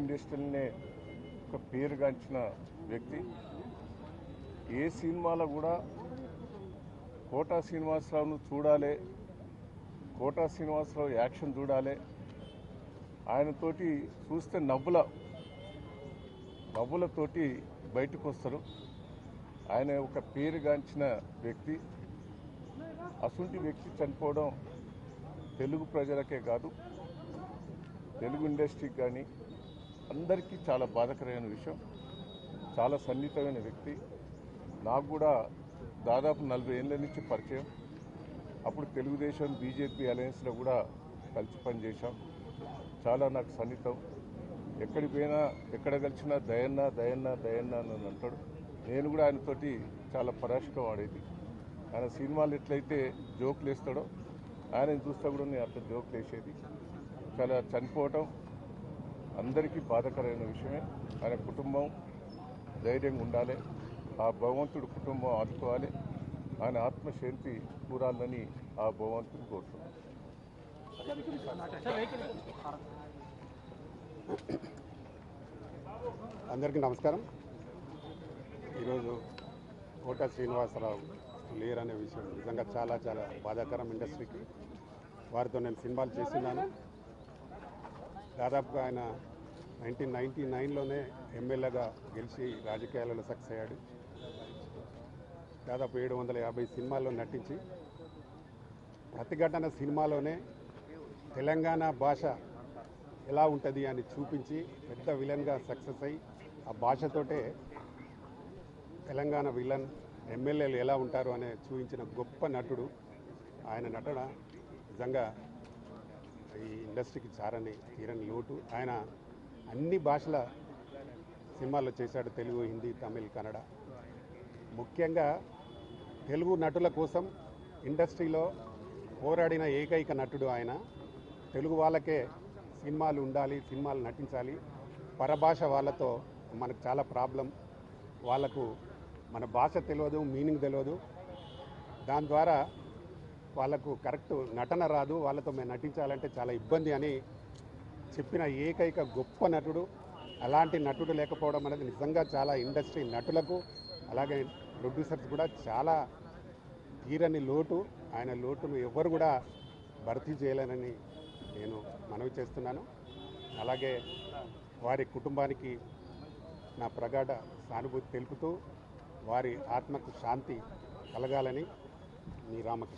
ఇండస్ట్రీనే ఒక పేరుగాంచిన వ్యక్తి. ఏ సినిమాలో కూడా కోటా శ్రీనివాసరావును చూడాలి, కోటా శ్రీనివాసరావు యాక్షన్ చూడాలి, ఆయనతోటి చూస్తే నవ్వులతోటి బయటకు వస్తారు. ఆయన ఒక పేరుగాంచిన వ్యక్తి. అసుంటి వ్యక్తి చనిపోవడం తెలుగు ప్రజలకే కాదు, తెలుగు ఇండస్ట్రీకి కానీ అందరికీ చాలా బాధాకరమైన విషయం. చాలా సన్నిహితమైన వ్యక్తి. నాకు కూడా దాదాపు 40 ఏళ్ళ నుంచి పరిచయం. అప్పుడు తెలుగుదేశం బీజేపీ అలయన్స్లో కూడా కలిసి పనిచేశాం. చాలా నాకు సన్నిహితం. ఎక్కడికి పోయినా ఎక్కడ కలిసినా దయన్నా దయన్నా దయన్నా అని అంటాడు. నేను కూడా ఆయనతోటి చాలా పరాశగా వాడేది. ఆయన సినిమాలు ఎట్లయితే జోకులు వేస్తాడో ఆయన చూస్తా కూడా నేను అట్లా జోకులు వేసేది. చాలా చనిపోవటం అందరికీ బాధాకరమైన విషయమే. ఆయన కుటుంబం ధైర్యంగా ఉండాలి, ఆ భగవంతుడు కుటుంబం ఆదుకోవాలి, ఆయన ఆత్మశాంతి కూరాలని ఆ భగవంతుని కోరుతున్నాను. అందరికీ నమస్కారం. ఈరోజు కోటా శ్రీనివాసరావు లేరు అనే విషయం నిజంగా చాలా చాలా బాధాకరం ఇండస్ట్రీకి. వారితో నేను సినిమాలు చేస్తున్నాను. దాదాపుగా ఆయన 1999లోనే ఎమ్మెల్యేగా గెలిచి రాజకీయాలలో సక్సెస్ అయ్యాడు. దాదాపు 750 సినిమాల్లో నటించి ప్రతిఘటన సినిమాలోనే తెలంగాణ భాష ఎలా ఉంటుంది అని చూపించి పెద్ద విలన్గా సక్సెస్ అయ్యి ఆ భాషతోటే తెలంగాణ విలన్ ఎమ్మెల్యేలు ఎలా ఉంటారు అనే చూపించిన గొప్ప నటుడు. ఆయన నటన నిజంగా ఈ ఇండస్ట్రీకి తీరని లోటు. ఆయన అన్ని భాషల సినిమాల్లో చేశాడు, తెలుగు, హిందీ, తమిళ్, కన్నడ. ముఖ్యంగా తెలుగు నటుల కోసం ఇండస్ట్రీలో పోరాడిన ఏకైక నటుడు ఆయన. తెలుగు వాళ్ళకే సినిమాలు ఉండాలి, సినిమాలు నటించాలి. పరభాష వాళ్ళతో మనకు చాలా ప్రాబ్లం. వాళ్ళకు మన భాష తెలియదు, మీనింగ్ తెలియదు. దాని ద్వారా వాళ్ళకు కరెక్ట్ నటన రాదు, వాళ్ళతో మేము నటించాలంటే చాలా ఇబ్బంది అని చెప్పిన ఏకైక గొప్ప నటుడు. అలాంటి నటుడు లేకపోవడం అనేది నిజంగా చాలా ఇండస్ట్రీ నటులకు అలాగే ప్రొడ్యూసర్స్ కూడా చాలా తీరని లోటు. ఆయన లోటును ఎవరు కూడా భర్తీ చేయలేనని నేను మనవి చేస్తున్నాను. అలాగే వారి కుటుంబానికి నా ప్రగాఢ సానుభూతి తెలుపుతూ వారి ఆత్మకు శాంతి కలగాలని మీ రామకృష్ణ.